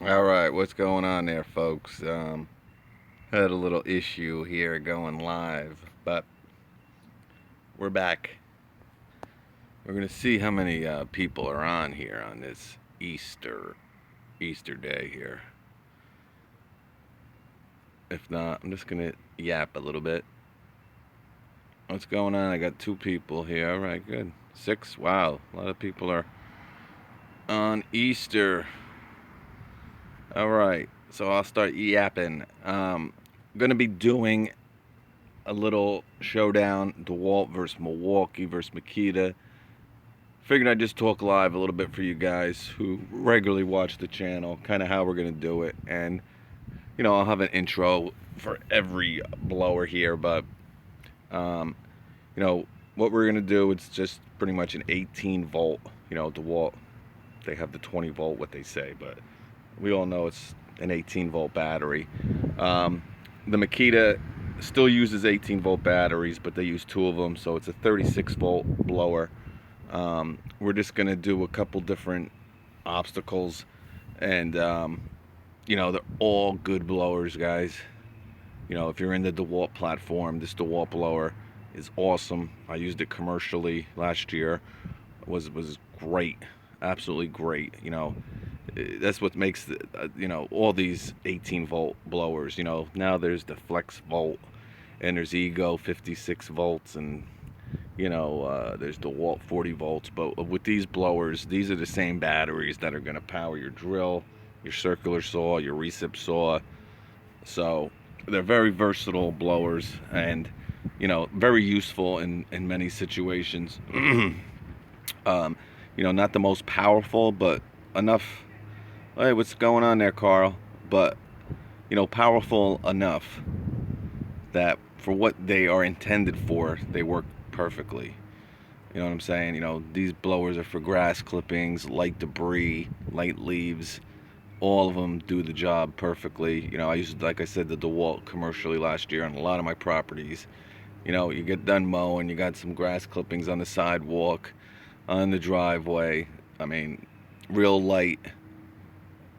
All right, what's going on there, folks? Had a little issue here going live, but we're back. We're gonna see how many people are on here on this Easter day here. If not, I'm just gonna yap a little bit. What's going on? I got two people here. All right, good. Six. Wow, a lot of people are on Easter. All right, so I'll start yapping. Gonna be doing a little showdown, Dewalt versus Milwaukee versus Makita. Figured I'd just talk live a little bit for you guys who regularly watch the channel, kind of how we're gonna do it, and I'll have an intro for every blower here, but um, you know what we're gonna do. It's just pretty much an 18 volt. Dewalt. They have the 20 volt, what they say, but we all know it's an 18 volt battery. The Makita still uses 18 volt batteries, but they use two of them, so it's a 36 volt blower. We're just gonna do a couple different obstacles, and they're all good blowers, guys. If you're in the Dewalt platform, this Dewalt blower is awesome. I used it commercially last year. It was great, absolutely great. That's what makes all these 18 volt blowers. Now there's the Flex Volt, and there's Ego 56 volts, and there's the Dewalt 40 volts. But with these blowers, these are the same batteries that are going to power your drill, your circular saw, your recip saw. So they're very versatile blowers, and very useful in many situations. Not the most powerful, but enough. Hey, what's going on there, Carl? But powerful enough that for what they are intended for, they work perfectly. You know what I'm saying? These blowers are for grass clippings, light debris, light leaves. All of them do the job perfectly. I used, like I said, the DeWalt commercially last year on a lot of my properties. You get done mowing, you got some grass clippings on the sidewalk, on the driveway. I mean, real light,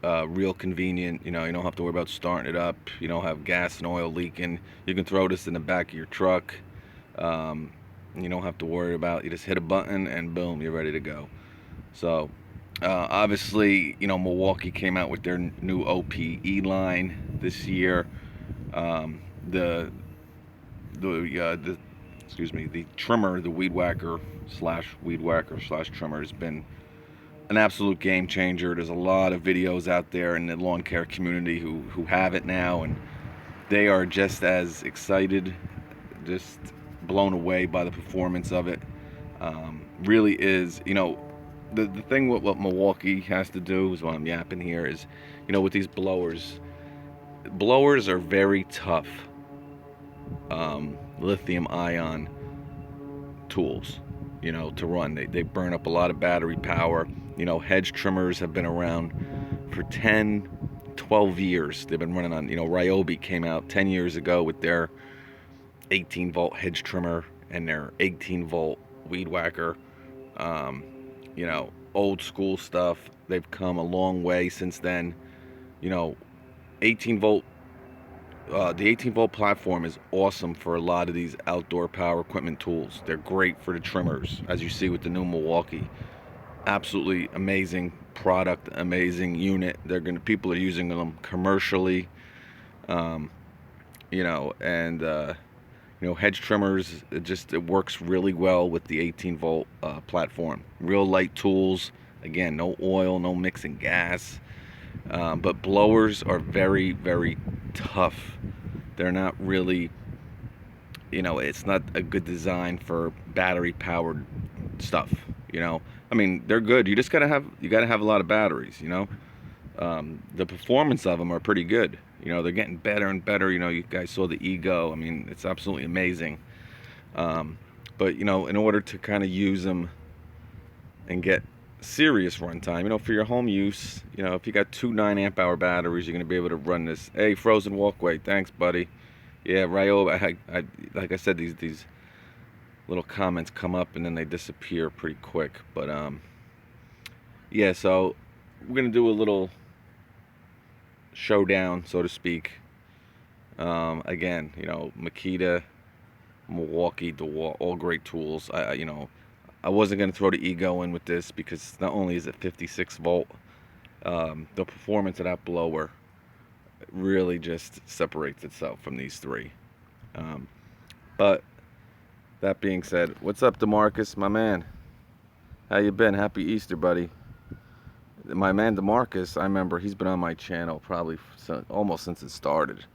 real convenient. You don't have to worry about starting it up. You don't have gas and oil leaking. You can throw this in the back of your truck. You don't have to worry about. You just hit a button and boom, you're ready to go. So obviously, Milwaukee came out with their new OPE line this year. Um, the the excuse me, the trimmer, the weed whacker slash trimmer has been an absolute game changer. There's a lot of videos out there in the lawn care community who have it now, and they are just as excited, just blown away by the performance of it. Really is, the thing what Milwaukee has to do is what I'm yapping here is, with these blowers are very tough lithium ion tools, to run. They burn up a lot of battery power. Hedge trimmers have been around for 10, 12 years. They've been running on, Ryobi came out 10 years ago with their 18 volt hedge trimmer and their 18 volt weed whacker. Um, Old school stuff. They've come a long way since then. You know, 18 volt the 18 volt platform is awesome for a lot of these outdoor power equipment tools. They're great for the trimmers, as you see with the new Milwaukee. Absolutely amazing product, amazing unit. People are using them commercially, um, and hedge trimmers. It works really well with the 18 volt platform. Real light tools. Again, no oil, no mixing gas. But blowers are very, very tough. They're not really, it's not a good design for battery powered stuff. I mean, they're good. You gotta have a lot of batteries. The performance of them are pretty good. They're getting better and better. You guys saw the Ego. I mean, it's absolutely amazing. But in order to kind of use them and get serious runtime, for your home use, if you got two 9 amp hour batteries, you're going to be able to run this. Hey, Frozen Walkway, thanks, buddy. Yeah, Ryo, like I said, these little comments come up and then they disappear pretty quick. But yeah, so we're going to do a little showdown, so to speak. Again, Makita, Milwaukee, Dewalt, all great tools. I wasn't going to throw the ego in with this because not only is it 56 volt, the performance of that blower really just separates itself from these three. But that being said, what's up, DeMarcus, my man? How you been? Happy Easter, buddy. My man DeMarcus, I remember he's been on my channel probably almost since it started,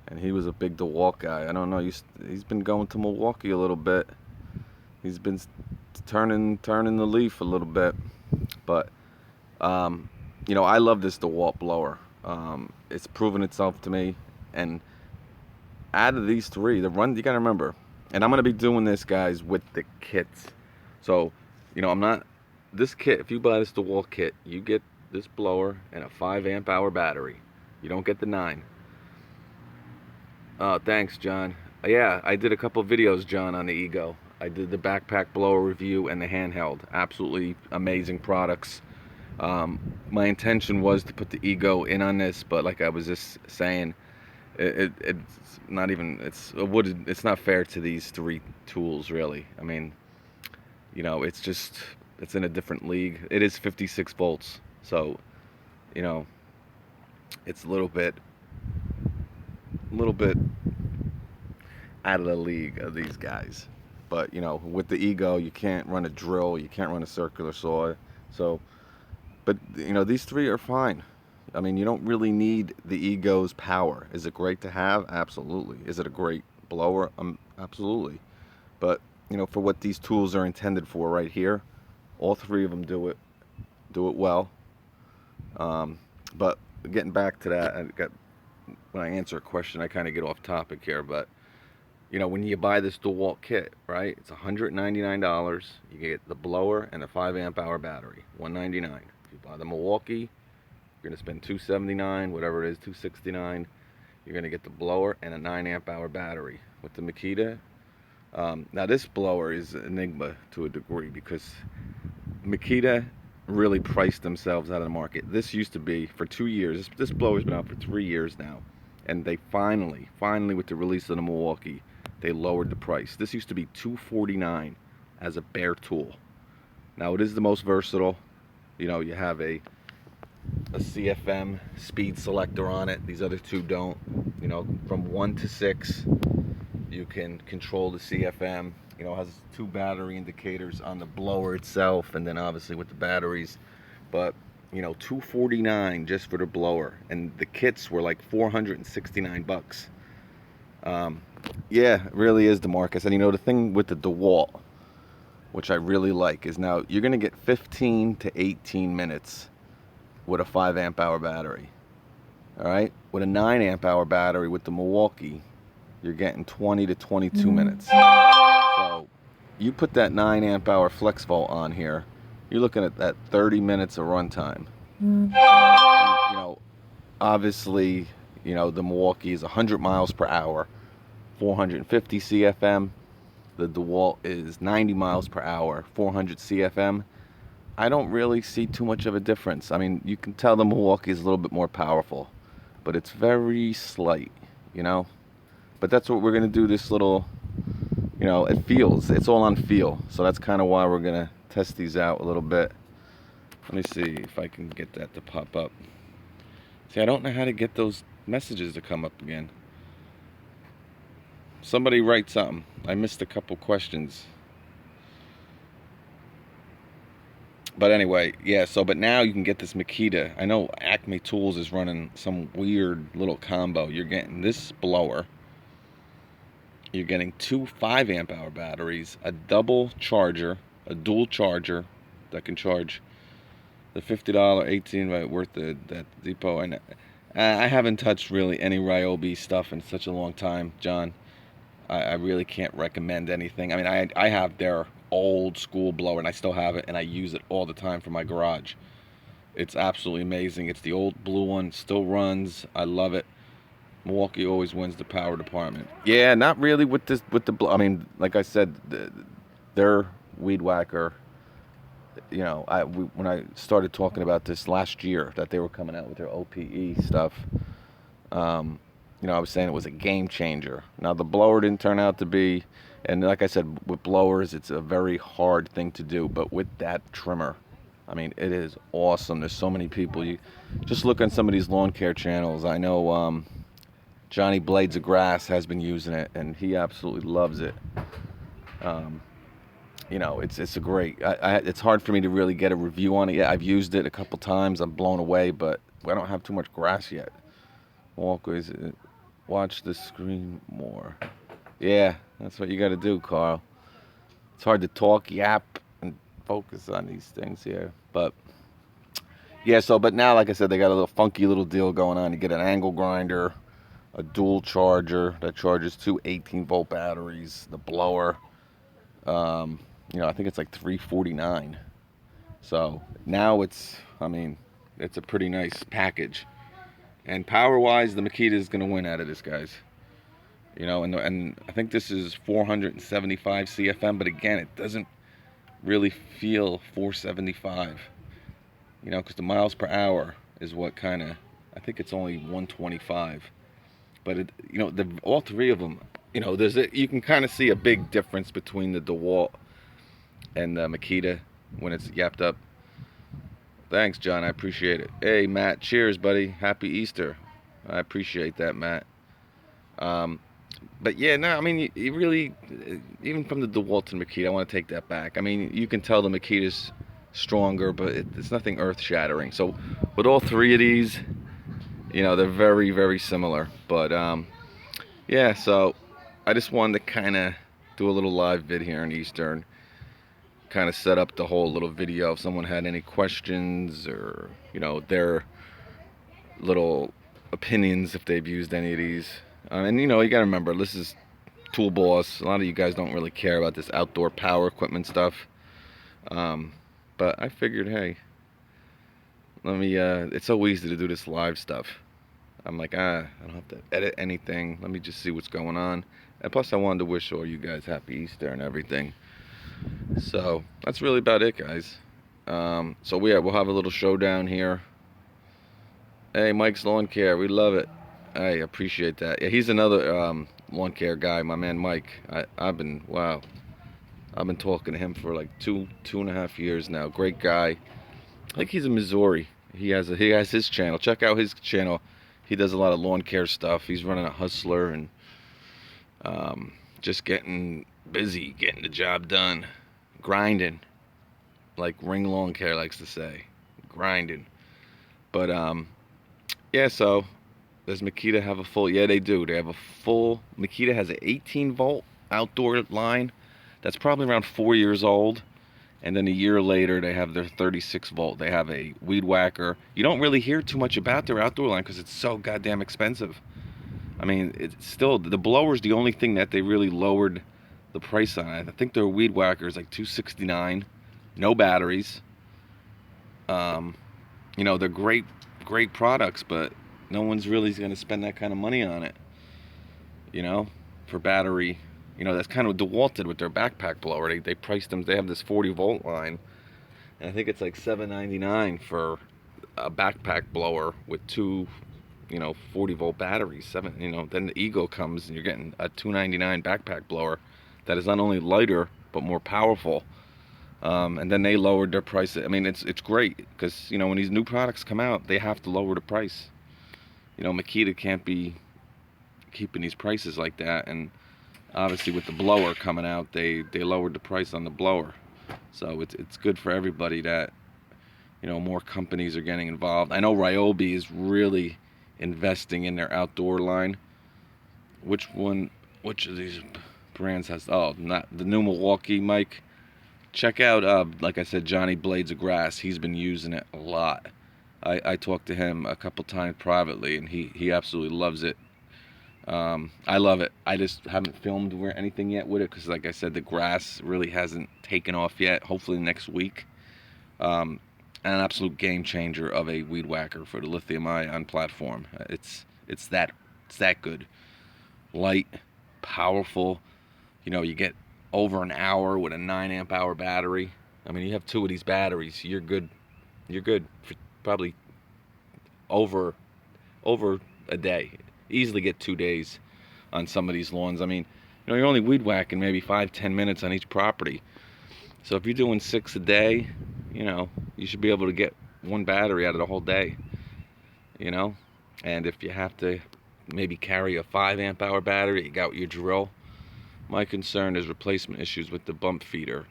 and he was a big Dewalt guy. I don't know, he's been going to Milwaukee a little bit. He's been turning the leaf a little bit, but I love this Dewalt blower. It's proven itself to me, and out of these three, you gotta remember, and I'm gonna be doing this, guys, with the kits. So, this kit, if you buy this DeWalt kit, you get this blower and a 5 amp hour battery. You don't get the 9. Oh, thanks, John. Yeah, I did a couple videos, John, on the Ego. I did the backpack blower review and the handheld. Absolutely amazing products. My intention was to put the Ego in on this, but like I was just saying, it's not even, it's not fair to these three tools, really. I mean, it's in a different league. It is 56 volts, so it's a little bit out of the league of these guys. But with the Ego, you can't run a drill, you can't run a circular saw. So, but these three are fine. I mean, you don't really need the Ego's power. Is it great to have? Absolutely. Is it a great blower? Absolutely. But for what these tools are intended for right here, all three of them do it well. But getting back to that, when I answer a question, I kind of get off topic here. But when you buy this Dewalt kit, right? It's $199. You get the blower and a 5 amp hour battery, $199. If you buy the Milwaukee, you're gonna spend $279, whatever it is, $269. You're gonna get the blower and a 9 amp hour battery. With the Makita, now this blower is an enigma to a degree because Makita really priced themselves out of the market. This used to be for 2 years. This blower's been out for 3 years now, and they finally, with the release of the Milwaukee, they lowered the price. This used to be $249 as a bare tool. Now it is the most versatile. You have a CFM speed selector on it. These other two don't. From 1 to 6, you can control the CFM. It has 2 battery indicators on the blower itself, and then obviously with the batteries. But $249 just for the blower, and the kits were like $469. Yeah, it really is, DeMarcus. And the thing with the DeWalt, which I really like, is now you're gonna get 15 to 18 minutes with a 5 amp hour battery. All right, with a 9 amp hour battery with the Milwaukee, you're getting 20 to 22 minutes. So you put that 9 amp hour flex volt on here, you're looking at that 30 minutes of runtime. Obviously, the Milwaukee is 100 miles per hour, 450 CFM. The DeWalt is 90 miles per hour, 400 CFM. I don't really see too much of a difference. I mean, you can tell the Milwaukee is a little bit more powerful, but it's very slight, But that's what we're going to do, this little, it's all on feel. So that's kind of why we're going to test these out a little bit. Let me see if I can get that to pop up. See, I don't know how to get those messages to come up again. Somebody write something. I missed a couple questions. But anyway, yeah, but now you can get this Makita. I know Acme Tools is running some weird little combo. You're getting this blower. You're getting 2 5 amp hour batteries, a double charger, a dual charger that can charge the $50 18 right worth that depot. And I haven't touched really any Ryobi stuff in such a long time, John. I really can't recommend anything. I mean, I have their old school blower, and I still have it, and I use it all the time for my garage. It's absolutely amazing. It's the old blue one, still runs. I love it. Milwaukee always wins the power department. Yeah, not really with the I mean, like I said, their weed whacker. When I started talking about this last year, that they were coming out with their OPE stuff, You know, I was saying it was a game changer. Now the blower didn't turn out to be, and like I said, with blowers, it's a very hard thing to do. But with that trimmer, I mean, it is awesome. There's so many people. You just look on some of these lawn care channels. I know Johnny Blades of Grass has been using it, and he absolutely loves it. Um, you know, it's a great. It's hard for me to really get a review on it yet. I've used it a couple times. I'm blown away, but I don't have too much grass yet. Walkways. Watch the screen more. Yeah, that's what you got to do, Carl. It's hard to talk, yap, and focus on these things here. But yeah, but now, like I said, they got a little funky little deal going on. You get an angle grinder, a dual charger that charges two 18-volt batteries, the blower. You know, I think it's like $349. So now I mean, it's a pretty nice package. And power-wise, the Makita is going to win out of this, guys. You know, and I think this is 475 CFM, but again, it doesn't really feel 475. You know, because the miles per hour is what kind of, I think it's only 125. But you know, all three of them, you know, you can kind of see a big difference between the Dewalt and the Makita when it's yapped up. Thanks, John. I appreciate it. Hey, Matt. Cheers, buddy. Happy Easter. I appreciate that, Matt. But yeah, no, I mean, you really, even from the DeWalt and Makita, I want to take that back. I mean, you can tell the Makita's stronger, but it's nothing earth-shattering. So with all three of these, you know, they're very, very similar. But yeah, so I just wanted to kind of do a little live vid here in Eastern, kind of set up the whole little video. If someone had any questions or, you know, their little opinions, if they've used any of these. And you know, you gotta remember, this is Tool Boss. A lot of you guys don't really care about this outdoor power equipment stuff. But I figured, hey, let me, it's so easy to do this live stuff. I'm like, I don't have to edit anything. Let me just see what's going on. And plus, I wanted to wish all you guys happy Easter and everything. So that's really about it, guys. So yeah, we'll have a little showdown here. Hey, Mike's Lawn Care, we love it. I appreciate that. Yeah, he's another lawn care guy, my man Mike. I've been talking to him for like two and a half years now. Great guy. I think he's in Missouri. He has his channel. Check out his channel. He does a lot of lawn care stuff. He's running a Hustler and just getting busy, getting the job done, grinding, like Ring Lawn Care likes to say, grinding. But yeah, so does Makita have a full? Yeah, they do. They have a full. Makita has an 18-volt outdoor line that's probably around 4 years old. And then a year later, they have their 36-volt. They have a weed whacker. You don't really hear too much about their outdoor line because it's so goddamn expensive. I mean, it's still, the blower's the only thing that they really lowered the price on. I think their weed whacker is like $269, no batteries. You know, they're great products, but no one's really going to spend that kind of money on it, you know, for battery. You know, that's kind of what DeWalt did with their backpack blower. They priced them, they have this 40-volt line, and I think it's like $7.99 for a backpack blower with two, you know, 40-volt batteries. You know, then the Ego comes and you're getting a $2.99 backpack blower that is not only lighter but more powerful. And then they lowered their price. I mean, it's great because, you know, when these new products come out, they have to lower the price. You know, Makita can't be keeping these prices like that, and obviously with the blower coming out, they lowered the price on the blower. So it's good for everybody that, you know, more companies are getting involved. I know Ryobi is really investing in their outdoor line. Which of these brands has, oh, not the new Milwaukee, Mike? Check out, like I said, Johnny Blades of Grass. He's been using it a lot. I talked to him a couple times privately, and he absolutely loves it. I love it. I just haven't filmed anything yet with it because, like I said, the grass really hasn't taken off yet. Hopefully next week. And an absolute game changer of a weed whacker for the lithium-ion platform. It's that good. Light, powerful. You know, you get over an hour with a 9-amp-hour battery. I mean, you have two of these batteries, you're good. You're good for probably over a day. Easily get 2 days on some of these lawns. I mean, you know, you're only weed whacking maybe 5-10 minutes on each property. So if you're doing 6 a day, you know, you should be able to get 1 battery out of the whole day, you know. And if you have to maybe carry a 5 amp hour battery, you got your drill. My concern is replacement issues with the bump feeder.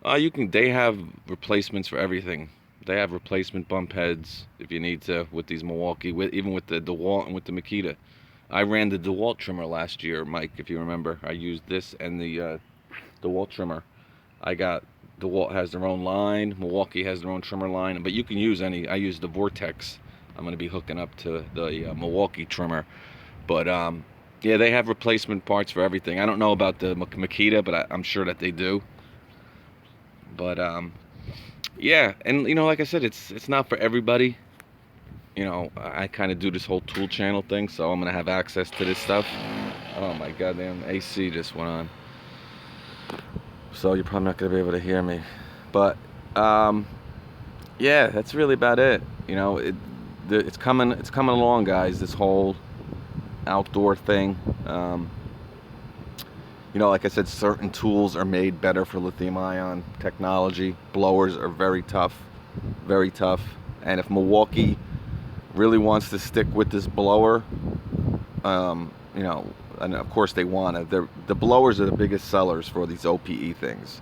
They have replacements for everything. They have replacement bump heads if you need to with these Milwaukee, even with the Dewalt and with the Makita. I ran the Dewalt trimmer last year, Mike, if you remember. I used this and the Dewalt trimmer. Dewalt has their own line, Milwaukee has their own trimmer line, but you can use any. I use the Vortex. I'm going to be hooking up to the Milwaukee trimmer. But yeah, they have replacement parts for everything. I don't know about the Makita, but I'm sure that they do. But yeah, and you know, like I said, it's not for everybody. You know, I kind of do this whole tool channel thing, so I'm gonna have access to this stuff. Oh my goddamn AC just went on, so you're probably not gonna be able to hear me. But yeah, that's really about it. You know, it's coming along, guys. This whole outdoor thing. You know, like I said, certain tools are made better for lithium-ion technology. Blowers are very tough, very tough. And if Milwaukee really wants to stick with this blower, you know, and of course they want to. The blowers are the biggest sellers for these OPE things.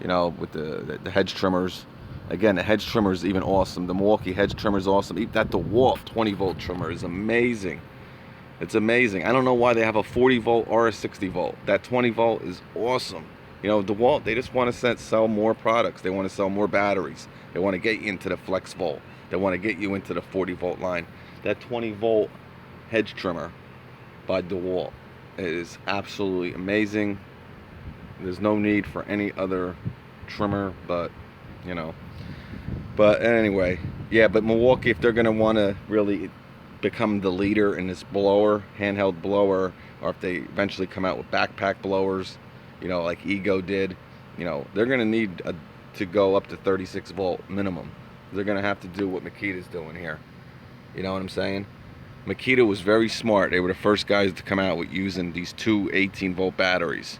You know, with the hedge trimmers. Again, the hedge trimmer is even awesome. The Milwaukee hedge trimmer is awesome. That Dewalt 20-volt trimmer is amazing. It's amazing. I don't know why they have a 40-volt or a 60-volt. That 20-volt is awesome. You know, Dewalt, they just want to sell more products. They want to sell more batteries. They want to get you into the flex volt. They want to get you into the 40-volt line. That 20-volt hedge trimmer by Dewalt is absolutely amazing. There's no need for any other trimmer, but, you know. But anyway, yeah, but Milwaukee, if they're going to want to really become the leader in this blower, handheld blower, or if they eventually come out with backpack blowers, you know, like Ego did, you know, they're going to need to go up to 36 volt minimum. They're going to have to do what Makita's doing here. You know what I'm saying? Makita was very smart. They were the first guys to come out with using these two 18-volt batteries.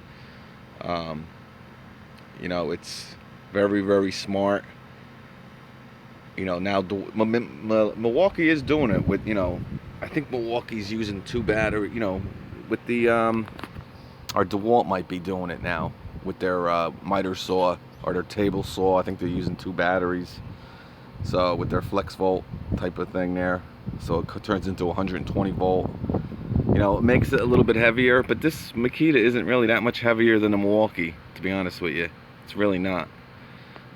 You know, it's very, very smart. You know, now Milwaukee is doing it with, you know, I think Milwaukee's using 2 battery, you know, with the, or Dewalt might be doing it now with their miter saw or their table saw. I think they're using 2 batteries. So with their flex volt type of thing there. So it turns into 120 volt. You know, it makes it a little bit heavier, but this Makita isn't really that much heavier than the Milwaukee, to be honest with you. It's really not.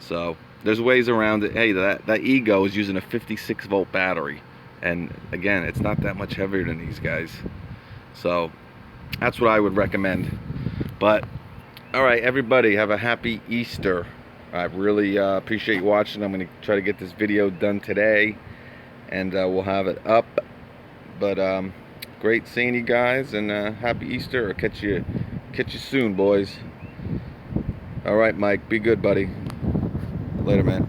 So there's ways around it. Hey, that Ego is using a 56 volt battery, and again, it's not that much heavier than these guys. So that's what I would recommend. But all right, everybody, have a happy Easter. I really appreciate you watching. I'm going to try to get this video done today, and we'll have it up. But great seeing you guys, and happy Easter. I'll catch you soon, boys. All right, Mike, be good, buddy. Later, man.